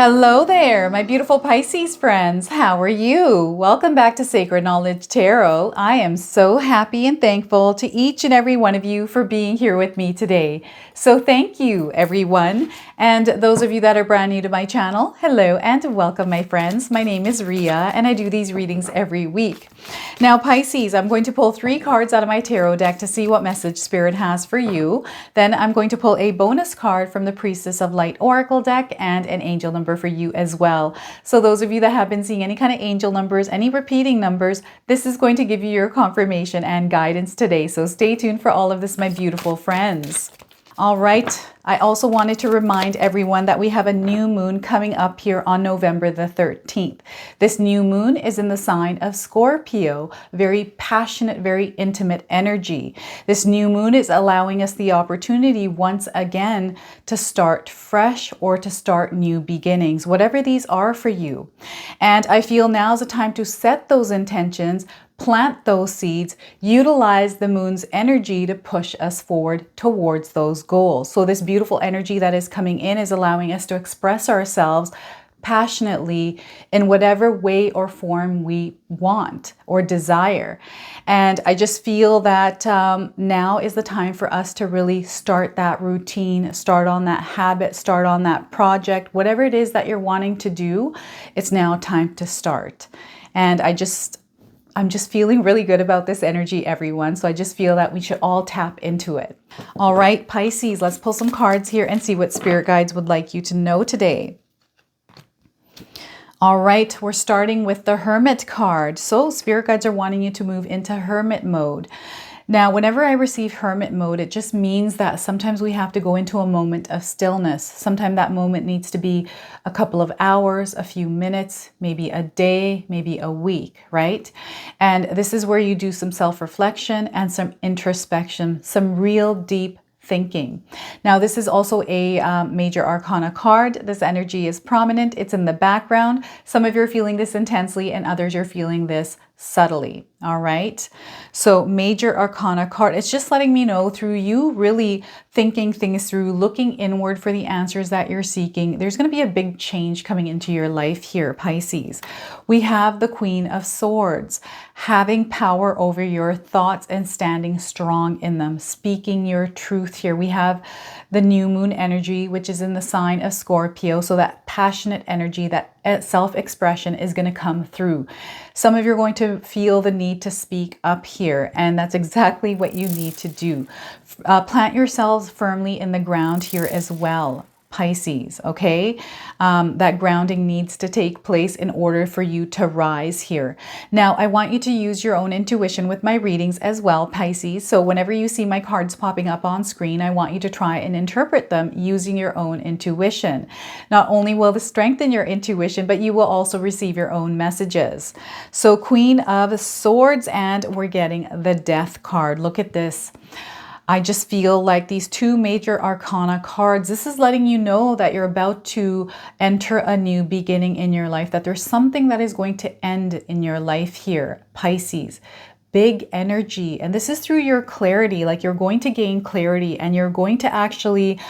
Hello there, my beautiful Pisces friends. How are you? Welcome back to Sacred Knowledge Tarot. I am so happy and thankful to each and every one of you for being here with me today. So thank you, everyone. And those of you that are brand new to my channel, hello and welcome, my friends. My name is Ria and I do these readings every week. Now, Pisces, I'm going to pull 3 cards out of my tarot deck to see what message Spirit has for you. Then I'm going to pull a bonus card from the Priestess of Light Oracle deck and an angel number for you as well. So those of you that have been seeing any kind of angel numbers, any repeating numbers, this is going to give you your confirmation and guidance today. So stay tuned for all of this, my beautiful friends. All right. I also wanted to remind everyone that we have a new moon coming up here on November the 13th. This new moon is in the sign of Scorpio, very passionate, very intimate energy. This new moon is allowing us the opportunity once again to start fresh or to start new beginnings, whatever these are for you. And I feel now is the time to set those intentions, plant those seeds, utilize the moon's energy to push us forward towards those goals. So this beautiful energy that is coming in is allowing us to express ourselves passionately in whatever way or form we want or desire. And I just feel that now is the time for us to really start that routine, start on that habit, start on that project, whatever it is that you're wanting to do, it's now time to start. And I'm just feeling really good about this energy, everyone. So I just feel that we should all tap into it. All right, Pisces, let's pull some cards here and see what spirit guides would like you to know today. All right, we're starting with the Hermit card. So spirit guides are wanting you to move into Hermit mode. Now, whenever I receive Hermit mode, it just means that sometimes we have to go into a moment of stillness. Sometimes that moment needs to be a couple of hours, a few minutes, maybe a day, maybe a week, right? And this is where you do some self-reflection and some introspection, some real deep thinking. Now, this is also a major arcana card. This energy is prominent. It's in the background. Some of you are feeling this intensely and others are feeling this subtly. All right. So major arcana card, it's just letting me know through you really thinking things through, looking inward for the answers that you're seeking, there's going to be a big change coming into your life here, Pisces. We have the Queen of Swords, having power over your thoughts and standing strong in them, speaking your truth here. We have the new moon energy, which is in the sign of Scorpio. So that passionate energy, that self-expression is going to come through. Some of you are going to feel the need to speak up here, and that's exactly what you need to do. Plant yourselves firmly in the ground here as well, Pisces, okay? That grounding needs to take place in order for you to rise here. Now, I want you to use your own intuition with my readings as well, Pisces. So whenever you see my cards popping up on screen, I want you to try and interpret them using your own intuition. Not only will this strengthen your intuition, but you will also receive your own messages. So Queen of Swords, and we're getting the Death card. Look at this. I just feel like these 2 major arcana cards, this is letting you know that you're about to enter a new beginning in your life, that there's something that is going to end in your life here, Pisces. Big energy. And this is through your clarity, like you're going to gain clarity and you're going to actually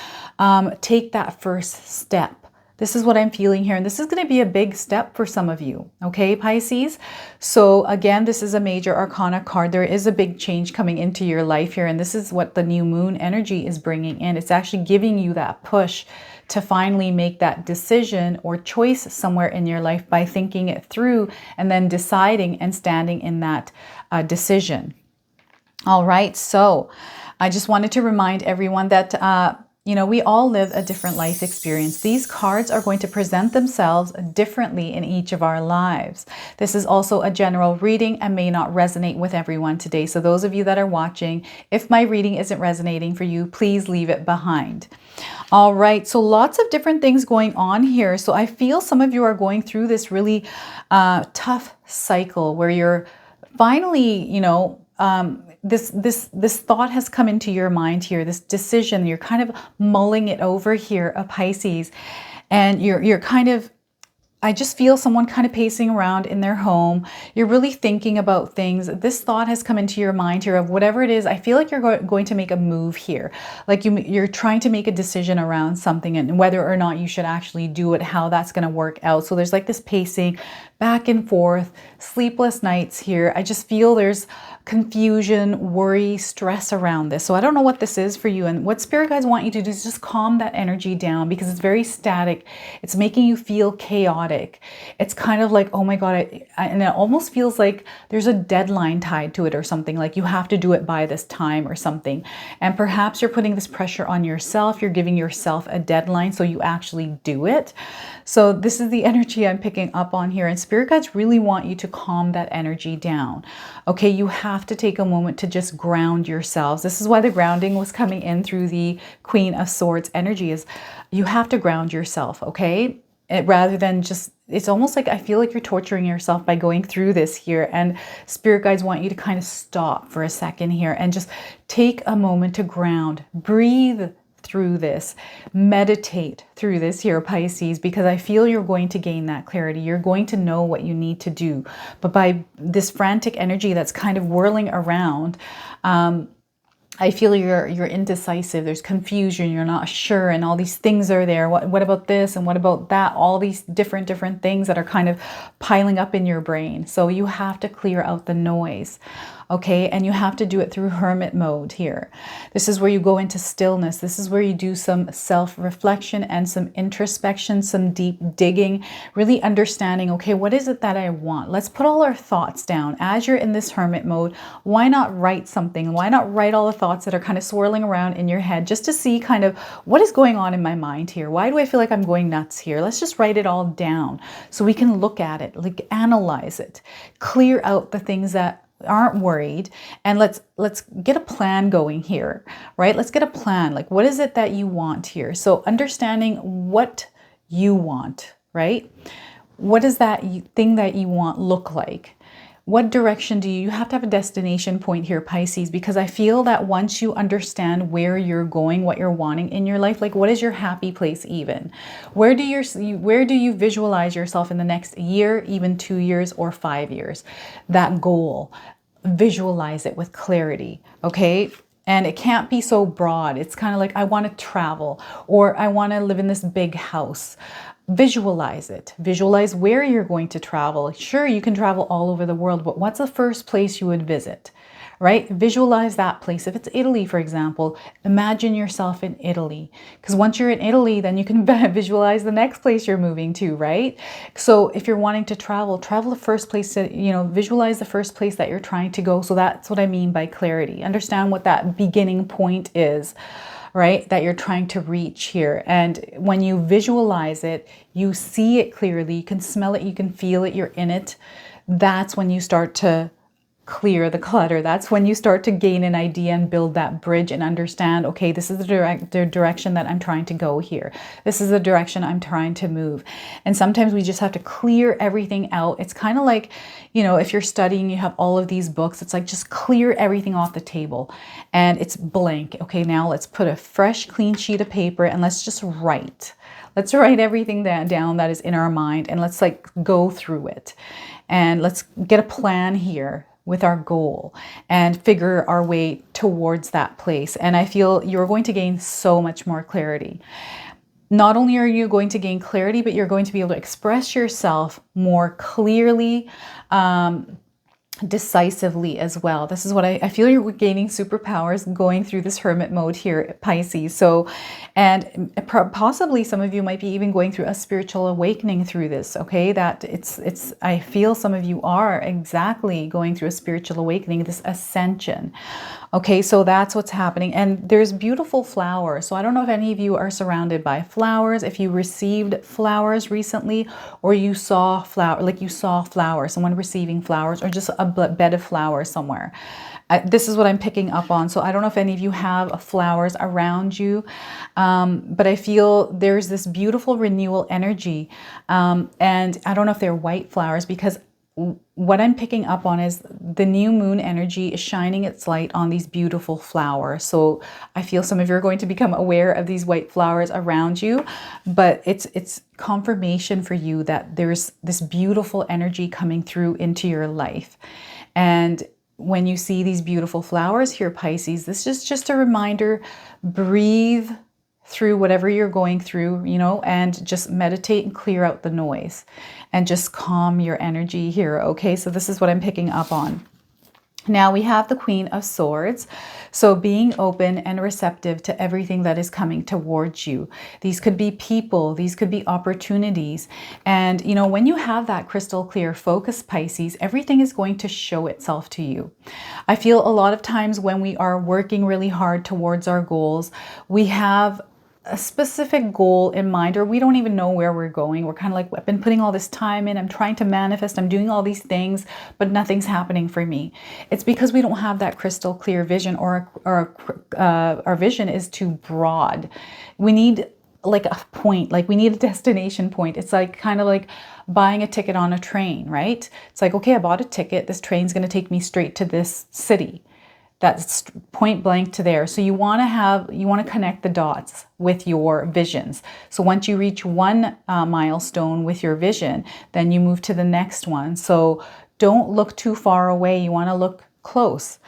take that first step. This is what I'm feeling here. And this is going to be a big step for some of you. Okay, Pisces? So again, this is a major arcana card. There is a big change coming into your life here. And this is what the new moon energy is bringing in. It's actually giving you that push to finally make that decision or choice somewhere in your life by thinking it through and then deciding and standing in that decision. All right. So I just wanted to remind everyone that you know, we all live a different life experience. These cards are going to present themselves differently in each of our lives. This is also a general reading and may not resonate with everyone today. So those of you that are watching, if my reading isn't resonating for you, please leave it behind. All right, so lots of different things going on here. So I feel some of you are going through this really tough cycle where you're finally, you know, this thought has come into your mind here, this decision, you're kind of mulling it over here, a Pisces, and you're kind of I just feel someone kind of pacing around in their home. You're really thinking about things. This thought has come into your mind here of whatever it is. I feel like you're going to make a move here. Like you're trying to make a decision around something and whether or not you should actually do it, how that's going to work out. So there's like this pacing back and forth, sleepless nights here. I just feel there's confusion, worry, stress around this. So I don't know what this is for you. And what spirit guides want you to do is just calm that energy down because it's very static. It's making you feel chaotic. It's kind of like, oh my God, and it almost feels like there's a deadline tied to it or something, like you have to do it by this time or something. And perhaps you're putting this pressure on yourself. You're giving yourself a deadline so you actually do it. So this is the energy I'm picking up on here. And spirit guides really want you to calm that energy down. Okay, you have to take a moment to just ground yourselves. This is why the grounding was coming in through the Queen of Swords energy, is you have to ground yourself, okay? Rather than just, it's almost like I feel like you're torturing yourself by going through this here. And spirit guides want you to kind of stop for a second here and just take a moment to ground, breathe through this, meditate through this here, Pisces, because I feel you're going to gain that clarity. You're going to know what you need to do. But by this frantic energy that's kind of whirling around, I feel you're indecisive. There's confusion. You're not sure, and all these things are there. What about this and what about that? All these different things that are kind of piling up in your brain. So you have to clear out the noise. Okay, and you have to do it through hermit mode here. This is where you go into stillness. This is where you do some self-reflection and some introspection, some deep digging, really understanding, okay, what is it that I want? Let's put all our thoughts down. As you're in this hermit mode, why not write something? Why not write all the thoughts that are kind of swirling around in your head just to see kind of what is going on in my mind here? Why do I feel like I'm going nuts here? Let's just write it all down so we can look at it, like analyze it, clear out the things that aren't worried, and let's get a plan going here, right? Let's get a plan. Like, what is it that you want here? So understanding what you want, right? What does that thing that you want look like? What direction do you have to have a destination point here, Pisces, because I feel that once you understand where you're going, what you're wanting in your life, like what is your happy place even? Where do you visualize yourself in the next year, even 2 years or 5 years? That goal, visualize it with clarity, okay? And it can't be so broad. It's kind of like, I want to travel, or I want to live in this big house. Visualize it. Visualize where you're going to travel. Sure, you can travel all over the world, but what's the first place you would visit, right? Visualize that place. If it's Italy, for example, imagine yourself in Italy. Because once you're in Italy, then you can visualize the next place you're moving to, right? So if you're wanting to travel the first place that, visualize the first place that you're trying to go. So that's what I mean by clarity. Understand what that beginning point is, right? That you're trying to reach here. And when you visualize it, you see it clearly, you can smell it, you can feel it, you're in it. That's when you start to clear the clutter. That's when you start to gain an idea and build that bridge and understand, okay, this is the direction that I'm trying to go here. This is the direction I'm trying to move. And sometimes we just have to clear everything out. It's kind of like, if you're studying, you have all of these books, it's like just clear everything off the table and it's blank. Okay, now let's put a fresh, clean sheet of paper and let's just write. Let's write everything down that is in our mind and let's like go through it. And let's get a plan here with our goal and figure our way towards that place. And I feel you're going to gain so much more clarity. Not only are you going to gain clarity, but you're going to be able to express yourself more clearly, decisively as well. This is what I feel you're gaining superpowers going through this hermit mode here, Pisces. So, and possibly some of you might be even going through a spiritual awakening through this. Okay, that I feel some of you are exactly going through a spiritual awakening, this ascension. Okay, so that's what's happening. And there's beautiful flowers. So I don't know if any of you are surrounded by flowers, if you received flowers recently, or you saw flowers, someone receiving flowers, or just a bed of flowers somewhere. This is what I'm picking up on. So I don't know if any of you have flowers around you, but I feel there's this beautiful renewal energy. And I don't know if they're white flowers, because what I'm picking up on is the new moon energy is shining its light on these beautiful flowers. So I feel some of you are going to become aware of these white flowers around you, but it's confirmation for you that there's this beautiful energy coming through into your life. And when you see these beautiful flowers here, Pisces, this is just a reminder, breathe through whatever you're going through, you know, and just meditate and clear out the noise and just calm your energy here. Okay, so this is what I'm picking up on. Now we have the Queen of Swords. So being open and receptive to everything that is coming towards you. These could be people, these could be opportunities. And, you know, when you have that crystal clear focus, Pisces, everything is going to show itself to you. I feel a lot of times when we are working really hard towards our goals, we have a specific goal in mind, or we don't even know where we're going. We're kind of like, I've been putting all this time in, I'm trying to manifest, I'm doing all these things, but nothing's happening for me. It's because we don't have that crystal clear vision, or our vision is too broad. We need like a point, like we need a destination point. It's like kind of like buying a ticket on a train, right? It's like, okay, I bought a ticket. This train's going to take me straight to this city. That's point blank to there. So you want to connect the dots with your visions. So once you reach one milestone with your vision, then you move to the next one. So don't look too far away. You want to look close.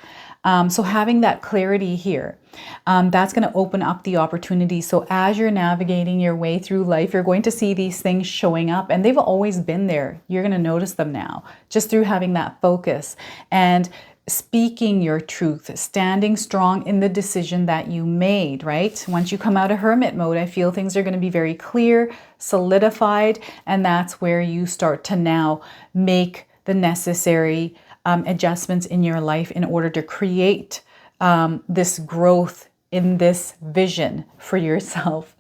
So having that clarity here, that's going to open up the opportunity. So as you're navigating your way through life, you're going to see these things showing up, and they've always been there. You're going to notice them now just through having that focus and speaking your truth, standing strong in the decision that you made, right? Once you come out of hermit mode, I feel things are going to be very clear, solidified, and that's where you start to now make the necessary adjustments in your life in order to create this growth in this vision for yourself.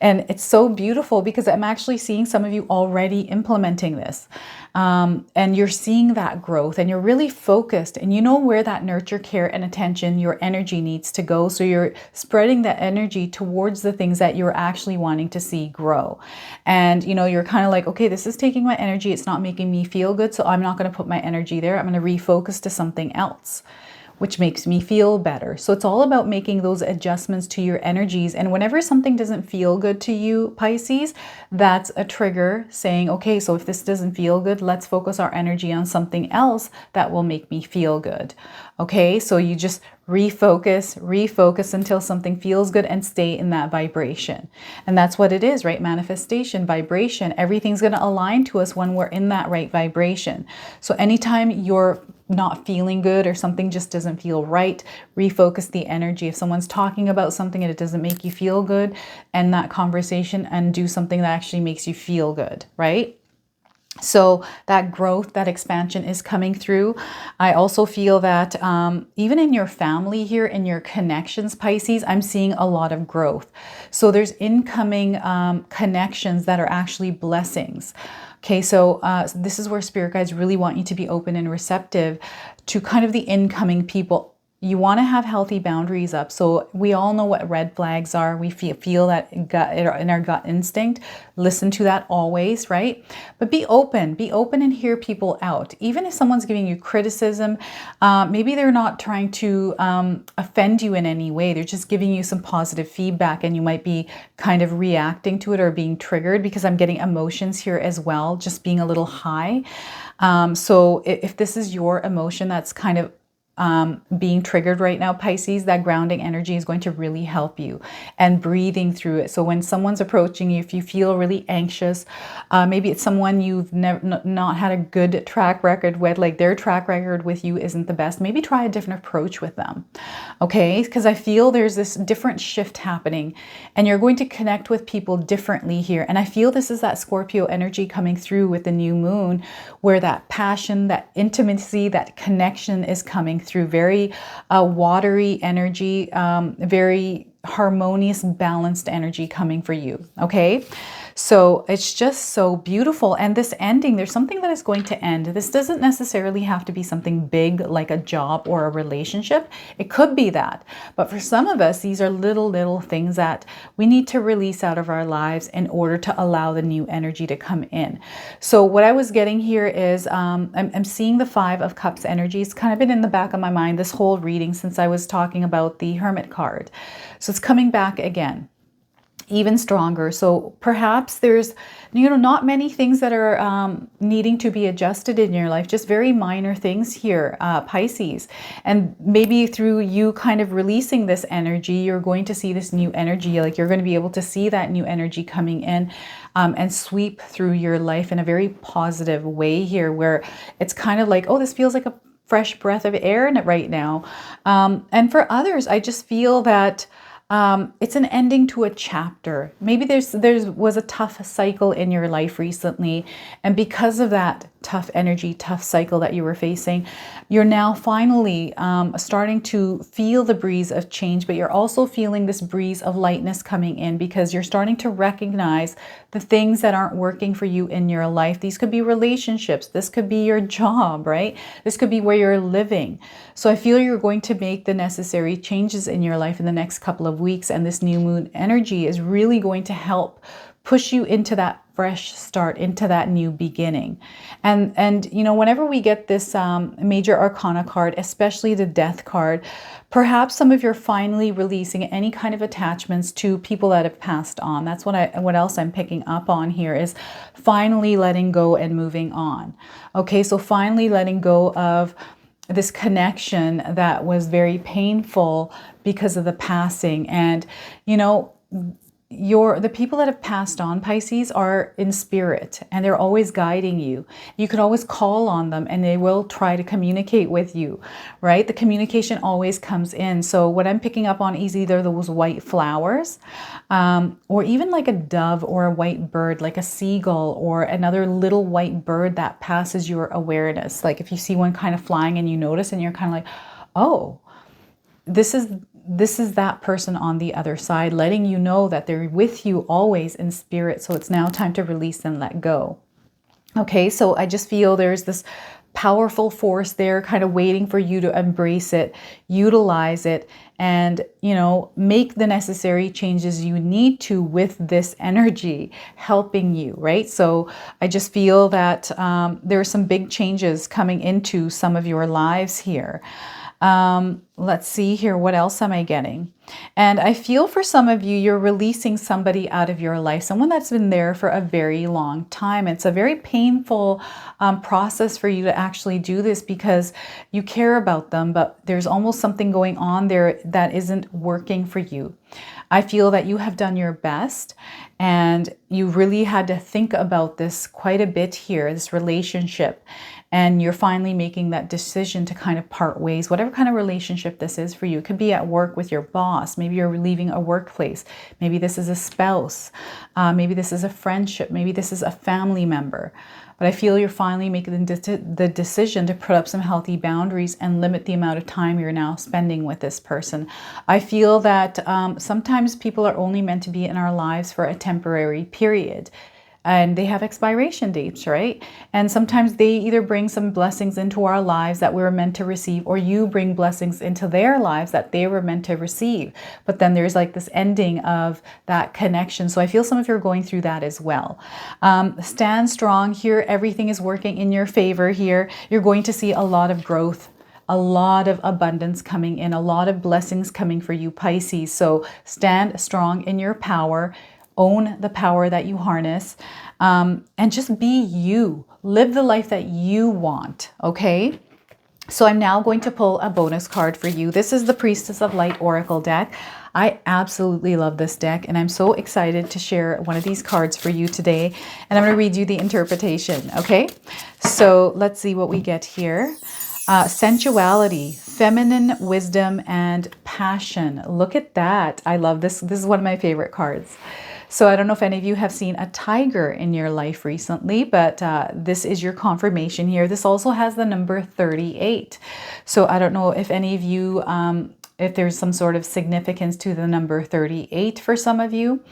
And it's so beautiful because I'm actually seeing some of you already implementing this. And you're seeing that growth, and you're really focused, and you know where that nurture, care, and attention, your energy needs to go. So you're spreading that energy towards the things that you're actually wanting to see grow. And, you know, you're kind of like, okay, this is taking my energy. It's not making me feel good. So I'm not going to put my energy there. I'm going to refocus to something else, which makes me feel better. So it's all about making those adjustments to your energies. And whenever something doesn't feel good to you, Pisces, that's a trigger saying, okay, so if this doesn't feel good, let's focus our energy on something else that will make me feel good. Okay, so you just refocus until something feels good and stay in that vibration. And that's what it is, right? Manifestation, vibration, everything's going to align to us when we're in that right vibration. So anytime you're not feeling good or something just doesn't feel right, refocus the energy. If someone's talking about something and it doesn't make you feel good, end that conversation and do something that actually makes you feel good, right? So that growth, that expansion is coming through. I also feel that even in your family here, in your connections, Pisces, I'm seeing a lot of growth. So there's incoming connections that are actually blessings. Okay, so this is where spirit guides really want you to be open and receptive to kind of the incoming people. You want to have healthy boundaries up. So we all know what red flags are. We feel that in our gut instinct. Listen to that always, right? But be open and hear people out. Even if someone's giving you criticism, maybe they're not trying to offend you in any way. They're just giving you some positive feedback, and you might be kind of reacting to it or being triggered, because I'm getting emotions here as well, just being a little high. So if this is your emotion that's kind of being triggered right now, Pisces, that grounding energy is going to really help you, and breathing through it. So when someone's approaching you, if you feel really anxious, maybe it's someone you've not had a good track record with, like their track record with you isn't the best, maybe try a different approach with them. Okay, because I feel there's this different shift happening, and you're going to connect with people differently here. And I feel this is that Scorpio energy coming through with the new moon, where that passion, that intimacy, that connection is coming through. Very watery energy, very harmonious, balanced energy coming for you. Okay, So it's just so beautiful. And this ending, there's something that is going to end. This doesn't necessarily have to be something big like a job or a relationship. It could be that. But for some of us, these are little things that we need to release out of our lives in order to allow the new energy to come in. So what I was getting here is I'm seeing the Five of Cups energy. It's kind of been in the back of my mind this whole reading since I was talking about the Hermit card. So it's coming back again, even stronger. So perhaps there's, not many things that are needing to be adjusted in your life, just very minor things here, Pisces. And maybe through you kind of releasing this energy, you're going to see this new energy. Like you're going to be able to see that new energy coming in and sweep through your life in a very positive way here, where it's kind of like, oh, this feels like a fresh breath of air in it right now. And for others, I just feel that it's an ending to a chapter. Maybe there was a tough cycle in your life recently, and because of that tough energy, tough cycle that you were facing, you're now finally starting to feel the breeze of change, but you're also feeling this breeze of lightness coming in because you're starting to recognize the things that aren't working for you in your life. These could be relationships. This could be your job, right? This could be where you're living. So I feel you're going to make the necessary changes in your life in the next couple of weeks, and this new moon energy is really going to help push you into that fresh start, into that new beginning. And whenever we get this major arcana card, especially the Death card, perhaps some of you are finally releasing any kind of attachments to people that have passed on. That's what else I'm picking up on here, is finally letting go and moving on. Okay, so finally letting go of this connection that was very painful because of the passing. And the people that have passed on, Pisces, are in spirit and they're always guiding you. You can always call on them and they will try to communicate with you, right? The communication always comes in. So what I'm picking up on is either those white flowers or even like a dove or a white bird, like a seagull or another little white bird that passes your awareness. Like if you see one kind of flying and you notice and you're kind of like, oh, this is that person on the other side, letting you know that they're with you always in spirit. So it's now time to release and let go. Okay, so I just feel there's this powerful force there kind of waiting for you to embrace it, utilize it, and, make the necessary changes you need to with this energy helping you, right? So I just feel that there are some big changes coming into some of your lives here. Let's see here. What else am I getting? And I feel for some of you, you're releasing somebody out of your life, someone that's been there for a very long time. It's a very painful process for you to actually do this because you care about them, but there's almost something going on there that isn't working for you. I feel that you have done your best and you really had to think about this quite a bit here, this relationship. And you're finally making that decision to kind of part ways, whatever kind of relationship this is for you. It could be at work with your boss. Maybe you're leaving a workplace. Maybe this is a spouse. Maybe this is a friendship. Maybe this is a family member. But I feel you're finally making the decision to put up some healthy boundaries and limit the amount of time you're now spending with this person. I feel that sometimes people are only meant to be in our lives for a temporary period. And they have expiration dates, right? And sometimes they either bring some blessings into our lives that we were meant to receive, or you bring blessings into their lives that they were meant to receive. But then there's like this ending of that connection. So I feel some of you are going through that as well. Stand strong here. Everything is working in your favor here. You're going to see a lot of growth, a lot of abundance coming in, a lot of blessings coming for you, Pisces. So stand strong in your power. Own the power that you harness, and just be you. Live the life that you want, okay? So I'm now going to pull a bonus card for you. This is the Priestess of Light Oracle deck. I absolutely love this deck, and I'm so excited to share one of these cards for you today. And I'm going to read you the interpretation, okay? So let's see what we get here. Sensuality, feminine wisdom, and passion. Look at that. I love this. This is one of my favorite cards. So I don't know if any of you have seen a tiger in your life recently, but this is your confirmation here. This also has the number 38. So I don't know if any of you, if there's some sort of significance to the number 38 for some of you.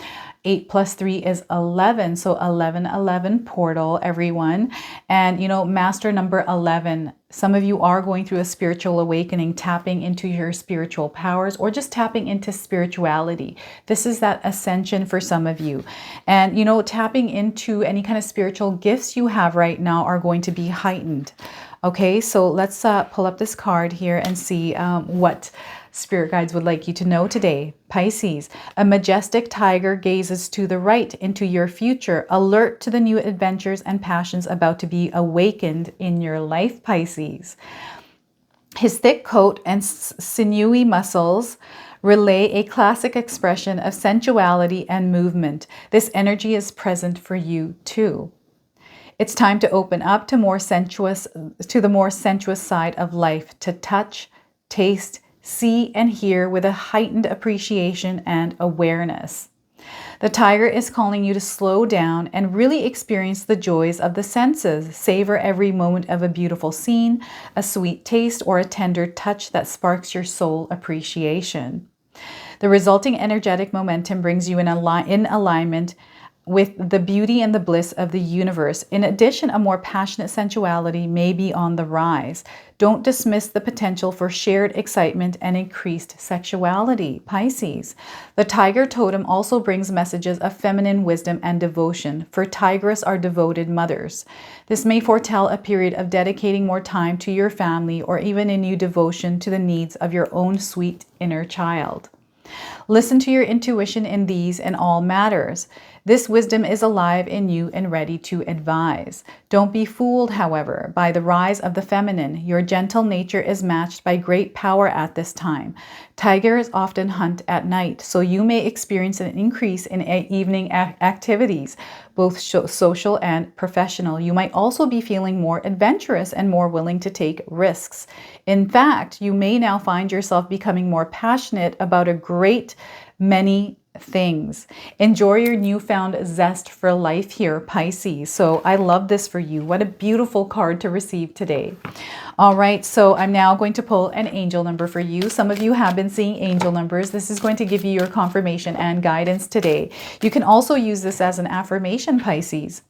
8 plus 3 is 11. So 1111 portal, everyone. And, you know, master number 11. Some of you are going through a spiritual awakening, tapping into your spiritual powers or just tapping into spirituality. This is that ascension for some of you. And, you know, tapping into any kind of spiritual gifts you have right now are going to be heightened. Okay, so let's pull up this card here and see what Spirit guides would like you to know today. Pisces, a majestic tiger gazes to the right into your future, alert to the new adventures and passions about to be awakened in your life, Pisces. His thick coat and sinewy muscles relay a classic expression of sensuality and movement. This energy is present for you too. It's time to open up to the more sensuous side of life, to touch, taste, see, and hear with a heightened appreciation and awareness. The tiger is calling you to slow down and really experience the joys of the senses. Savor every moment of a beautiful scene, a sweet taste, or a tender touch that sparks your soul appreciation. The resulting energetic momentum brings you in alignment with the beauty and the bliss of the universe. In addition, a more passionate sensuality may be on the rise. Don't dismiss the potential for shared excitement and increased sexuality, Pisces. The tiger totem also brings messages of feminine wisdom and devotion, for tigers are devoted mothers. This may foretell a period of dedicating more time to your family or even a new devotion to the needs of your own sweet inner child. Listen to your intuition in these and all matters. This wisdom is alive in you and ready to advise. Don't be fooled, however, by the rise of the feminine. Your gentle nature is matched by great power at this time. Tigers often hunt at night, so you may experience an increase in evening activities, both social and professional. You might also be feeling more adventurous and more willing to take risks. In fact, you may now find yourself becoming more passionate about a great many things. Enjoy your newfound zest for life here, Pisces. So I love this for you. What a beautiful card to receive today. All right, so I'm now going to pull an angel number for you. Some of you have been seeing angel numbers. This is going to give you your confirmation and guidance today. You can also use this as an affirmation, Pisces.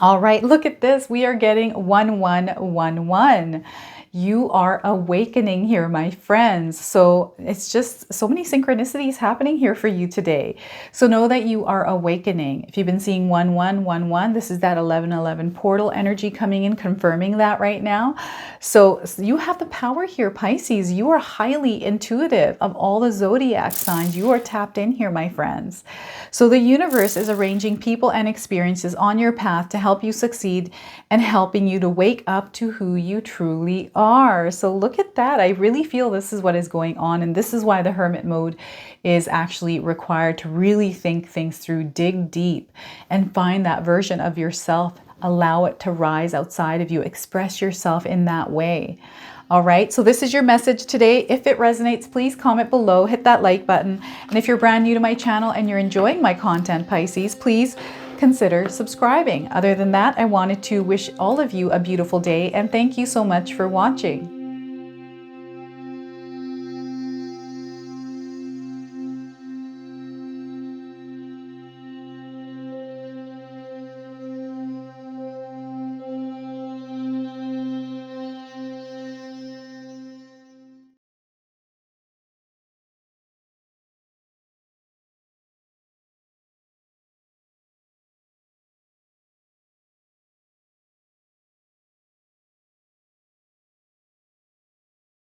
All right, look at this. We are getting 1111. You are awakening here, my friends. So it's just so many synchronicities happening here for you today. So know that you are awakening. If you've been seeing 1111, this is that 1111 portal energy coming in, confirming that right now. So you have the power here, Pisces. You are highly intuitive. Of all the zodiac signs, you are tapped in here, my friends. So the universe is arranging people and experiences on your path to help you succeed and helping you to wake up to who you truly are. So look at that. I really feel this is what is going on. And this is why the hermit mode is actually required to really think things through, dig deep, and find that version of yourself. Allow it to rise outside of you. Express yourself in that way. All right, so this is your message today. If it resonates, please comment below, hit that like button. And if you're brand new to my channel and you're enjoying my content, Pisces, please consider subscribing. Other than that, I wanted to wish all of you a beautiful day and thank you so much for watching.